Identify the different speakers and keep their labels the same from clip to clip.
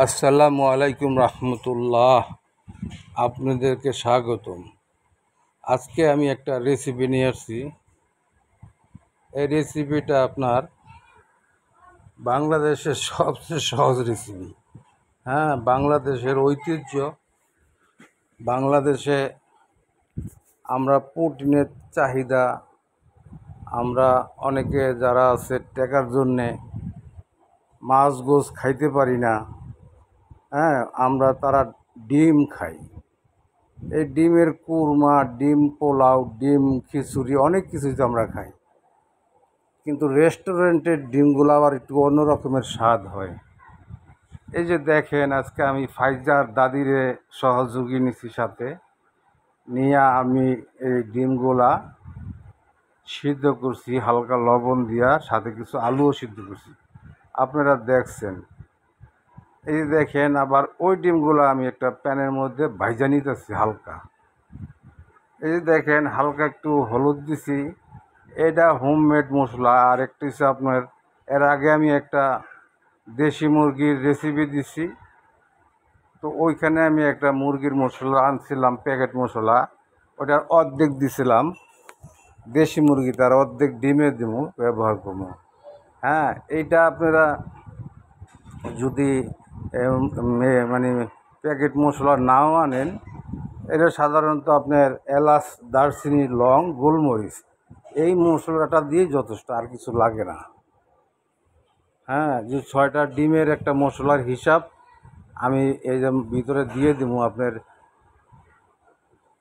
Speaker 1: আসসালামু আলাইকুম রহমতুল্লাহ। আপনাদেরকে স্বাগতম। আজকে আমি একটা রেসিপি নিয়ে আসছি। এই রেসিপিটা আপনার বাংলাদেশের সবচেয়ে সহজ রেসিপি। বাংলাদেশের ঐতিহ্য। বাংলাদেশে আমরা প্রোটিনের চাহিদা, আমরা অনেকে যারা আছে টাকার জন্যে মাছ গোছ খাইতে পারি না। আমরা তারা ডিম খাই। এই ডিমের কুরমা, ডিম পোলাও, ডিম খিচুড়ি অনেক কিছুই তো আমরা খাই, কিন্তু রেস্টুরেন্টের ডিমগুলো আবার একটু অন্য রকমের স্বাদ হয়। এই যে দেখেন, আজকে আমি ফাইজার দাদিরে সহযোগী নিছি, সাথে নিয়ে আমি এই ডিমগুলা সিদ্ধ করছি হালকা লবণ দিয়া, সাথে কিছু আলুও সিদ্ধ করছি। আপনারা দেখছেন, এই যে দেখেন, আবার ওই ডিমগুলো আমি একটা প্যানের মধ্যে ভাইজা নিতেছি হালকা। এই যে দেখেন, হালকা একটু হলুদ দিছি, এটা হোমমেড মশলা। আর একটু হচ্ছে আপনার, এর আগে আমি একটা দেশি মুরগির রেসিপি দিছি, তো ওইখানে আমি একটা মুরগির মশলা আনছিলাম, প্যাকেট মশলা, ওটার অর্ধেক দিছিলাম দেশি মুরগি, তার অর্ধেক ডিমে দিমু ব্যবহার করবো। এইটা আপনারা যদি মানে প্যাকেট মশলা নাও আনেন, এটা সাধারণত আপনার এলাচ, দারচিনি, লং, গোলমরিচ, এই মশলাটা দিয়ে যথেষ্ট, আর কিছু লাগে না। যে 6টা ডিমের একটা মশলার হিসাব আমি এই যে ভিতরে দিয়ে দিব। আপনার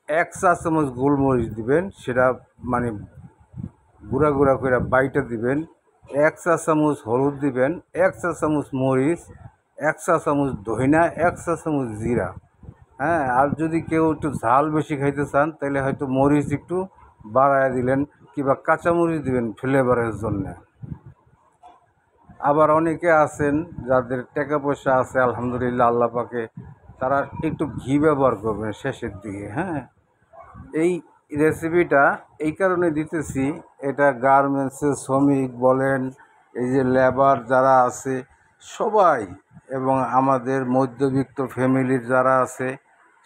Speaker 1: 1 চা চামচ গোলমরিচ দিবেন, সেটা মানে গুঁড়া গুঁড়া করে বাইটা দিবেন। 1 চা চামচ হলুদ দিবেন, 1 চা চামচ মরিচ, 1 চা চামচ ধইনা, 1 চা চামচ জিরা। আর যদি কেউ একটু ঝাল বেশি খাইতে চান, তাহলে হয়তো মরিচ একটু বাড়ায় দিলেন, কিংবা কাঁচামরিচ দিবেন ফ্লেভারের জন্যে। আবার অনেকে আছেন যাদের টাকা পয়সা আছে, আলহামদুলিল্লাহ, আল্লাহ পাকে, তারা একটু ঘি ব্যবহার করবেন শেষের দিকে। এই রেসিপিটা এই কারণে দিতেছি, এটা গার্মেন্টসের শ্রমিক বলেন, এই যে লেবার যারা আছে সবাই, এবং আমাদের মধ্যবিত্ত ফ্যামিলির যারা আছে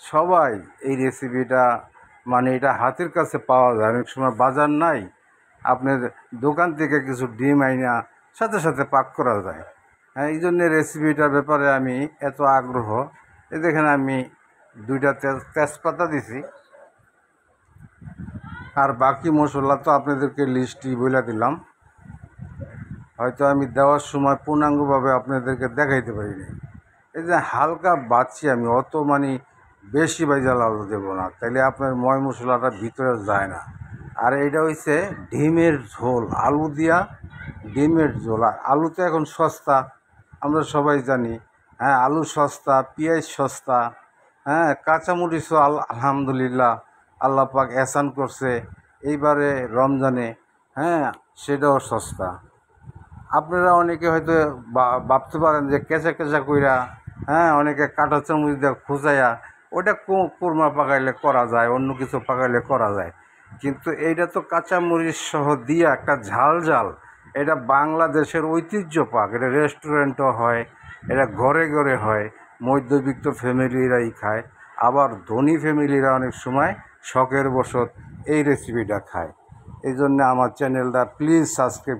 Speaker 1: সবাই এই রেসিপিটা, মানে এটা হাতের কাছে পাওয়া যায়। অনেক সময় বাজার নাই, আপনার দোকান থেকে কিছু ডিম আইনা সাথে সাথে পাক করা যায়। এই জন্যে রেসিপিটার ব্যাপারে আমি এত আগ্রহ। এই দেখেন, আমি 2টা তেজপাতা দিছি, আর বাকি মশলা তো আপনাদেরকে লিস্টই বলে দিলাম। হয়তো আমি দেওয়ার সময় পূর্ণাঙ্গভাবে আপনাদেরকে দেখাইতে পারিনি। এই যে হালকা বাচ্ছি আমি, অত মানে বেশি বাইজা লাল দেবো না, তাইলে আপনার ময় মশলাটা ভিতরে যায় না। আর এইটা হচ্ছে ডিমের ঝোল, আলু দিয়া ডিমের ঝোল। আর আলু তো এখন সস্তা, আমরা সবাই জানি। আলু সস্তা, পেঁয়াজ সস্তা, কাঁচামরিচও আলহামদুলিল্লাহ আল্লাহ পাক এহসান করছে এইবারে রমজানে, সেটাও সস্তা। আপনারা অনেকে হয়তো ভাবতে পারেন যে কেঁচা কেঁচা কইরা, অনেকে কাঁটা চামচ দিয়ে খুঁজাইয়া ওটা কোরমা পাকাইলে করা যায়, অন্য কিছু পাকাইলে করা যায়, কিন্তু এইটা তো কাঁচামরিচ সহ দিয়ে একটা ঝাল ঝাল। এটা বাংলাদেশের ঐতিহ্য পাক, এটা রেস্টুরেন্টও হয়, এটা ঘরে ঘরে হয়, মধ্যবিত্ত ফ্যামিলিরাই খায়, আবার ধনী ফ্যামিলিরা অনেক সময় শখের বশত এই রেসিপিটা খায়। এই জন্য আমার চ্যানেলটা প্লিজ সাবস্ক্রাইব